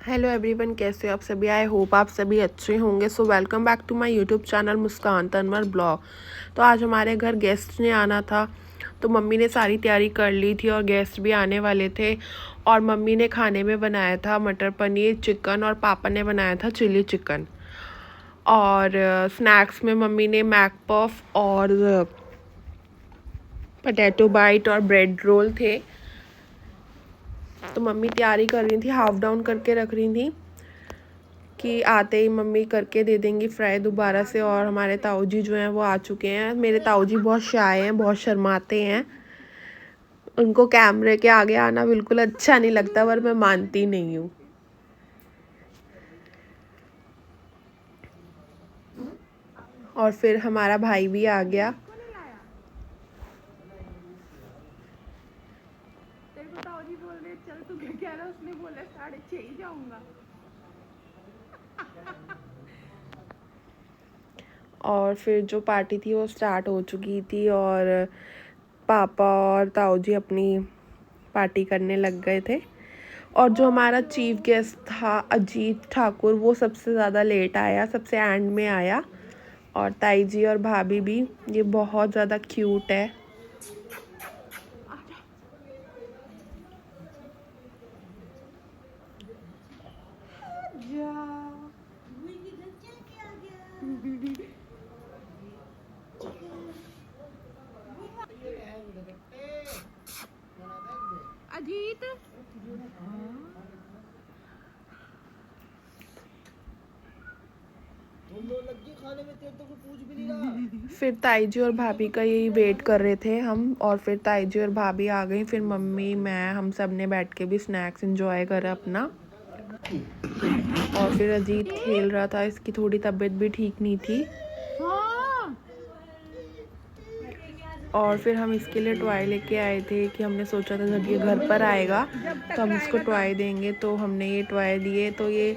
Hello everyone, कैसे हो आप सभी। आई होप आप सभी अच्छे होंगे। So welcome back to my YouTube channel Muskan Tanwar blog. तो आज हमारे घर गेस्ट ने आना था, तो मम्मी ने सारी तैयारी कर ली थी और गेस्ट भी आने वाले थे। और मम्मी ने खाने में बनाया था मटर पनीर चिकन और पापा ने बनाया था चिली चिकन। और स्नैक्स में मम्मी ने मैक पफ और पोटैटो बाइट और ब्रेड रोल थे। तो मम्मी तैयारी कर रही थी, हाफ डाउन करके रख रही थी कि आते ही मम्मी करके दे देंगी फ्राई दोबारा से। और हमारे ताऊ जी जो हैं वो आ चुके हैं। मेरे ताऊ जी बहुत शाय हैं, बहुत शर्माते हैं, उनको कैमरे के आगे आना बिल्कुल अच्छा नहीं लगता, पर मैं मानती नहीं हूँ। और फिर हमारा भाई भी आ गया। तेरे को ताऊ जी बोल रहे चल, तू क्या कह रहा है? उसने बोला 6:30 ही जाऊंगा। और फिर जो पार्टी थी वो स्टार्ट हो चुकी थी और पापा और ताऊ जी अपनी पार्टी करने लग गए थे। और जो हमारा चीफ गेस्ट था अजीत ठाकुर, वो सबसे ज़्यादा लेट आया, सबसे एंड में आया। और ताई जी और भाभी भी, ये बहुत ज़्यादा क्यूट है। अजीत फिर ताई जी और भाभी का यही वेट कर रहे थे हम। और फिर ताई जी और भाभी आ गई, फिर मम्मी मैं हम सब ने बैठ के भी स्नैक्स एंजॉय करा अपना। और फिर अजीत खेल रहा था, इसकी थोड़ी तबीयत भी ठीक नहीं थी। हाँ। और फिर हम इसके लिए टॉय लेके आए थे कि हमने सोचा था जब ये घर पर आएगा तो हम इसको टॉय देंगे। तो हमने ये टॉय दिए, तो ये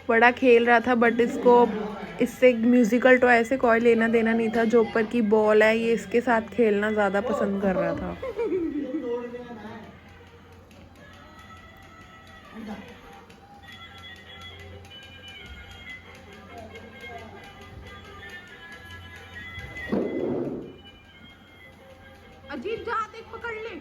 बड़ा खेल रहा था, बट इसको इससे म्यूज़िकल टॉय से कोई लेना देना नहीं था। जो ऊपर की बॉल है ये इसके साथ खेलना ज़्यादा पसंद कर रहा था। अजीत जा, देख पकड़ ले।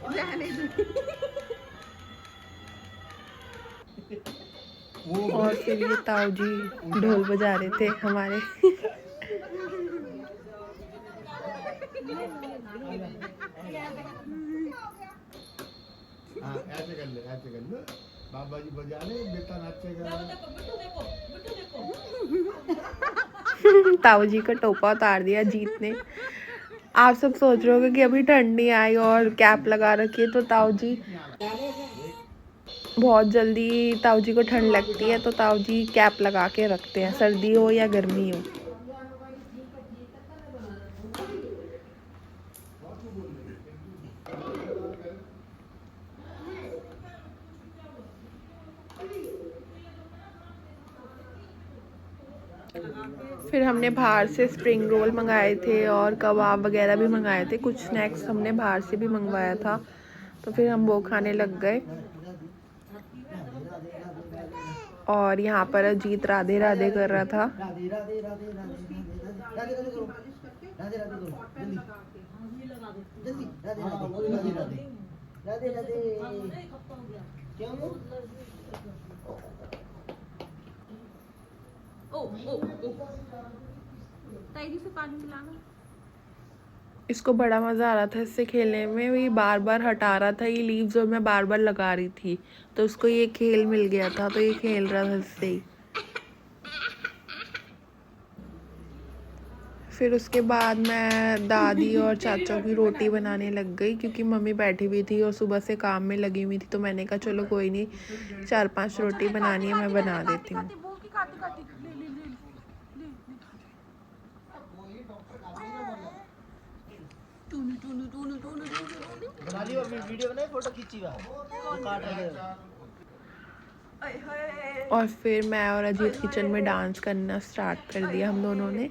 रहने दे। और फिर ये ताऊ जी ढोल बजा रहे थे हमारे। हाँ, ऐसे कर ले, ऐसे कर ले। बाबा जी बजा रहे, बेटा नाचेगा। ताऊ जी का टोपा उतार दिया जीत ने। आप सब सोच रहे होगे कि अभी ठंड नहीं आई और कैप लगा रखी है, तो ताऊ जी बहुत जल्दी ताऊ जी को ठंड लगती है, तो ताऊ जी कैप लगा के रखते हैं, सर्दी हो या गर्मी हो। फिर हमने बाहर से स्प्रिंग रोल मंगाए थे और कबाब वगैरह भी मंगाए थे, कुछ स्नैक्स हमने बाहर से भी मंगवाया था। तो फिर हम वो खाने लग गए। और यहाँ पर अजीत राधे राधे कर रहा था। ओ ओ ओ, ताई से पानी मिलाना। इसको बड़ा मज़ा आ रहा था इससे खेलने में, ये बार बार हटा रहा था ये लीव्स और मैं बार बार लगा रही थी, तो उसको ये खेल मिल गया था, तो ये खेल रहा था इससे ही। फिर उसके बाद मैं दादी और चाचा की रोटी बनाने लग गई, क्योंकि मम्मी बैठी हुई थी और सुबह से काम में लगी हुई थी। तो मैंने कहा चलो कोई नहीं, 4-5 रोटी बनानी है, मैं बना देती हूँ। बना ली और वीडियो बनाई, फोटो खींची हुआ काट रहे हैं। और फिर मैं और अजीत किचन में डांस करना स्टार्ट कर दिया हम दोनों ने।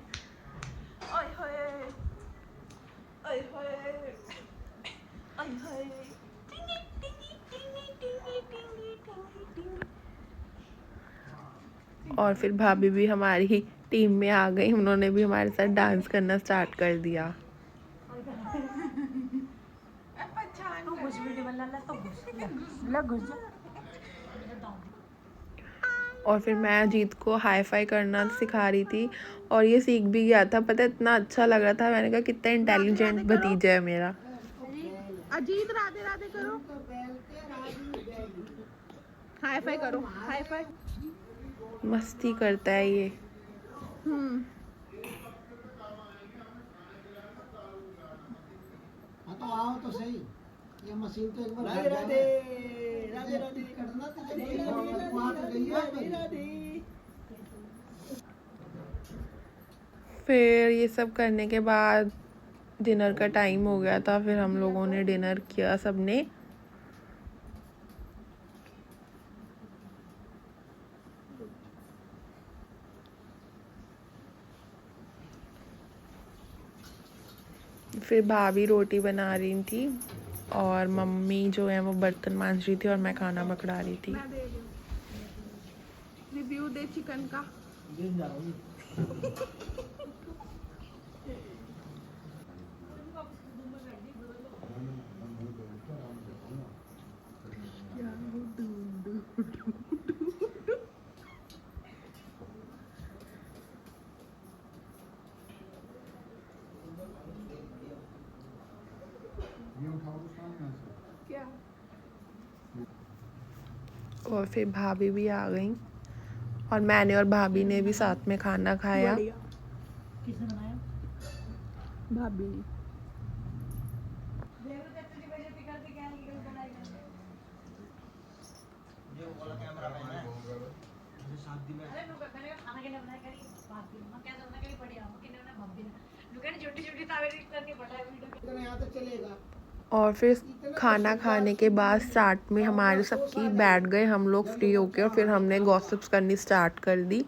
और फिर भाभी भी हमारी टीम में आ गई, उन्होंने भी हमारे साथ डांस करना स्टार्ट कर दिया। और फिर मैं अजीत को हाई फाई करना सिखा रही थी और ये सीख भी गया था। पता है इतना अच्छा लग रहा था, मैंने कहा कितना इंटेलिजेंट भतीजा है मेरा। अजीत राधे राधे करो, हाई फाई करो, हाई फाई। मस्ती करता है ये। हाँ तो आओ तो सही, ये मशीन तो एक बार राधे राधे राधे राधे करना तो चाहिए। फिर ये सब करने के बाद डिनर का टाइम हो गया था, फिर हम लोगों ने डिनर किया सबने। फिर भाभी रोटी बना रही थी और मम्मी जो है वो बर्तन मांज रही थी और मैं खाना पकड़ा रही थी। मैं दे रही हूँ, रिव्यू दे चिकन का। क्या और फिर भाभी भी आ गई और मैंने और भाभी ने भी साथ में खाना खाया। किसने बनाया? भाभी ने। और फिर खाना खाने के बाद साथ में हमारे सबकी बैठ गए हम लोग फ्री होके और फिर हमने गॉसिप्स करनी स्टार्ट कर दी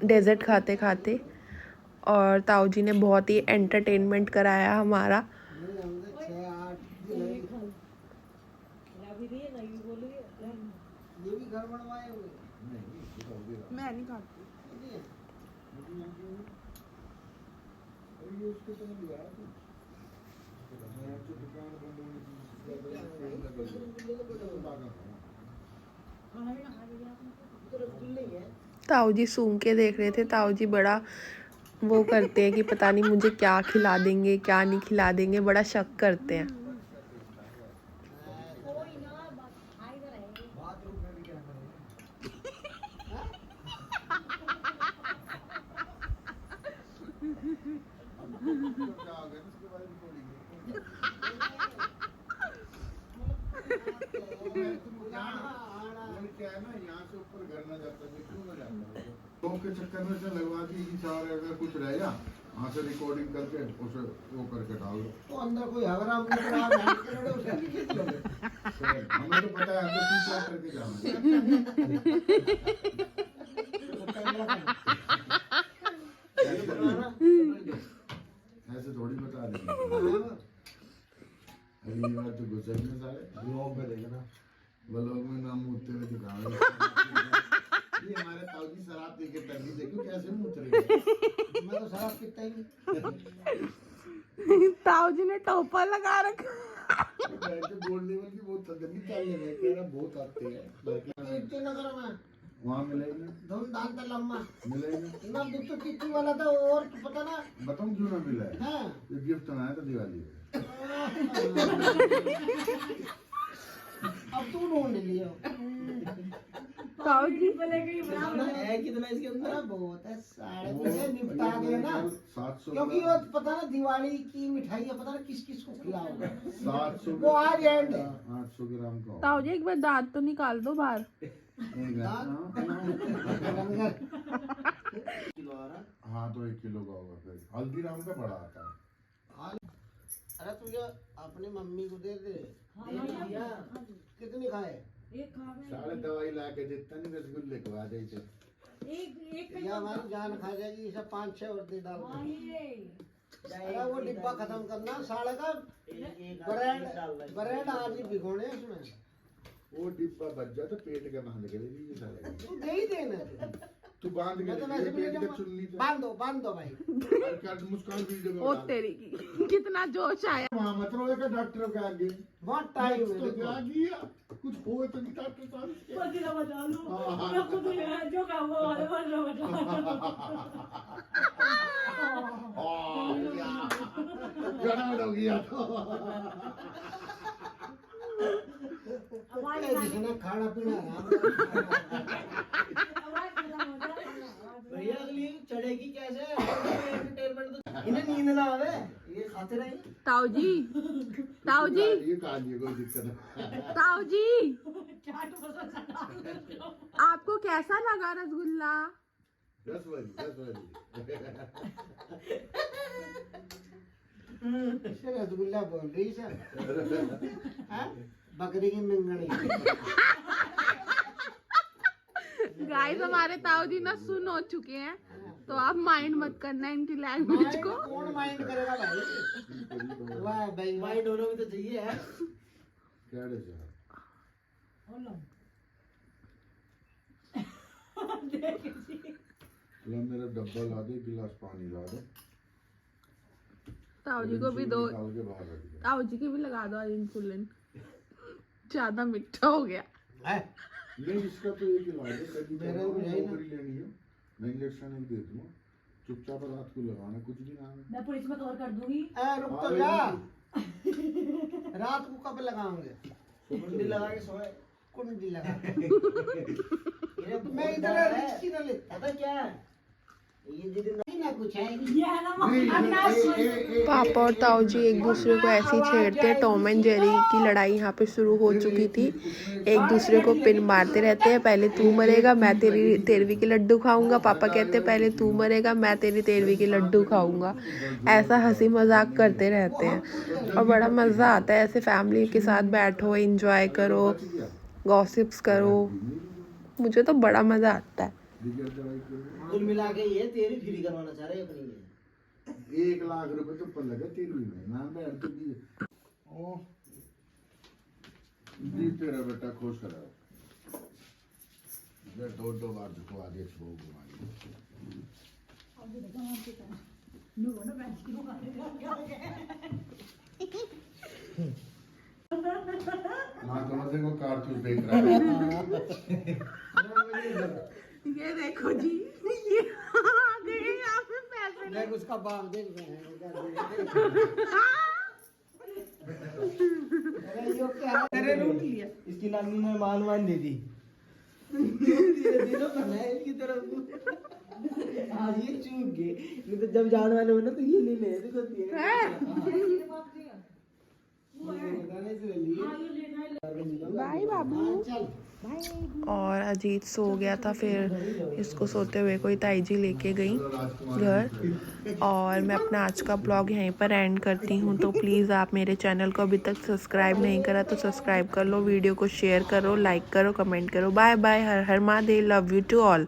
डेजर्ट खाते खाते। और ताऊ जी ने बहुत ही एंटरटेनमेंट कराया हमारा। मैं नहीं खाती। ताऊ जी सूंघ के देख रहे थे। ताऊ जी बड़ा वो करते हैं कि पता नहीं मुझे क्या खिला देंगे क्या नहीं खिला देंगे, बड़ा शक करते हैं। क्या है ना, यहाँ से ऊपर घर न जाता है, क्यों न जाता है? लोग के चक्कर में से लगवा दी कि सारे अगर कुछ रह जा वहाँ से रिकॉर्डिंग करके उसे वो करके डाल दो। तो अंदर कोई हगरा हमें तो पता है अंदर क्या करके जाना ऐसे थोड़ी बता देंगे। अगली बार तो गुजर में सारे ब्लॉग में देखना, ब्लॉग में नाम मुँहते हुए दिखावे। ये हमारे ताऊ जी शराब पी के तभी देखो कैसे मुँह रहे। मैं तो शराब पीता ही नहीं। ताऊ जी ने टोपा लगा रखा। गोल्ड लेवल की बहुत तगड़ी चालने में कह रहा बहुत आते हैं। इतने नगर में वहाँ मिलेगी धूमधाम का लम्बा मिलेगा ना। दुख तो कितनी वाला था और पता ना बताऊँ क्यों ना मिला है। हाँ ये गिफ्ट आया था दिवाली में। अब तू ढूंढ लियो। ताऊ जी है कितना इसके अंदर? बहुत है, साढ़े पैसे निपटा गए ना 700। क्योंकि वो पता ना दिवाली की मिठाई है, पता ना किस किस को खिलाओगे। 700 वो आज एंड 800 ग्राम का। ताऊ जी एक बार दांत तो निकाल दो बाहर। हाँ तो 1 किलो का होगा। फिर हल्दीराम का बड़ा आता है। अरे तुझे अपनी मम्मी को दे दे। दिया कितनी खाए? सारे दवाई ला के जितना नहीं रसगुल्ले खवा दे थे। ये हमारी जान खा जाएगी। सब 5-6 और दे डाल। अरे वो डिब्बा खत्म करना साले का। ब्रेड आज ही भिगोने इसमें। वो डिब्बा बच जा तो पेट के बांध के ले लीजिए साले। तू दे ही देना। तू बांध के ले पेट के चुन्नी से। बांध दो भाई। कर मुस्कान वीडियो में ओ तेरी की कितना जोश आया। वहाँ मत रोए का डॉक्टर के आगे। बहुत टाइम है। तो क्या किया? कुछ हुए तो नहीं डॉक्टर साहब के। बचा लो। मैं खुद ही जो काम वो वाले बचा गड़बड़ हो गया तो। जिसने खाना पीना भैया अगली चढ़ेगी कैसे? इन्हें नींद ना आवे ये खाते रहे। ताऊ जी ये कालिए कोई दिक्कत है। ताऊ जी आपको कैसा लगा रसगुल्ला? 10 बजे इसे रसगुल्ला बोल रही सर। बकरी की मिंगनी। गाइस हमारे ताऊ जी ना सुन हो चुके हैं तो आप माइंड मत करना इनकी लैंग्वेज को। कौन माइंड करेगा भाई? वाह भाई माइंड होना भी तो चाहिए है। क्या रे जा? लो मेरा डब्बा ला दे, गिलास पानी ला दे। ताऊ जी को भी दो। निकाल के बाहर रख दे। ताऊ जी की भी लगा दो इंसुलिन। ज्यादा मीठा हो गया। नहीं इसका तो एक इलाज है। कभी मेरा तो भी है ना। नौकरी लेनी है, मैं इंजेक्शन एक दे दूंगा। चुपचाप रात को लगाना, कुछ भी ना है। मैं पुलिस में कवर कर दूंगी। रुक तो जा। रात को कब लगाओगे? कुंडी लगा के सोए। कुंडी लगा मैं इधर रिक्सी ना लेता। पता क्या है ये दीदी नहीं ना कुछ है। ये है ना पापा और ताऊ जी एक दूसरे को ऐसे ही छेड़ते हैं। टॉम एंड जेरी की लड़ाई यहाँ पे शुरू हो चुकी थी। एक दूसरे को पिन मारते रहते हैं। पहले तू मरेगा मैं तेरी 13वीं के लड्डू खाऊंगा। पापा कहते हैं पहले तू मरेगा मैं तेरी 13वीं के लड्डू खाऊंगा। ऐसा हंसी मजाक करते रहते हैं और बड़ा मज़ा आता है। ऐसे फैमिली के साथ बैठो, एंजॉय करो, गॉसिप्स करो। मुझे तो बड़ा मज़ा आता है। कुल मिला के ये तेरी फ्री करवाना चाह रहे अपनी। 1 लाख रुपए तो पर लगे 13वीं में। नाम पे अर्थ दी ओ जी तेरा बेटा खुश रहो। मैं 2 बार झुकवा दिया छो घुमाई। मां तो मजे को कारतूस देख रहा है। ये देखो जी ये आ गए यहाँ पे पैसे। देख उसका बाप देख रहे हैं। अरे यो क्या है? अरे लूट लिया। इसकी नानी ने मान दे दी। धीरे करना है इनकी तरफ। आज ये चूक गए नहीं तो जब जाने वाले हो ना तो ये ले ले। देखो बाय बाबू। चल और अजीत सो गया था। फिर इसको सोते हुए कोई ताई जी लेके गई घर। और मैं अपना आज का ब्लॉग यहीं पर एंड करती हूँ। तो प्लीज़ आप मेरे चैनल को अभी तक सब्सक्राइब नहीं करा तो सब्सक्राइब कर लो। वीडियो को शेयर करो, लाइक करो, कमेंट करो। Bye bye. हर हर Mahadev. Love you to all.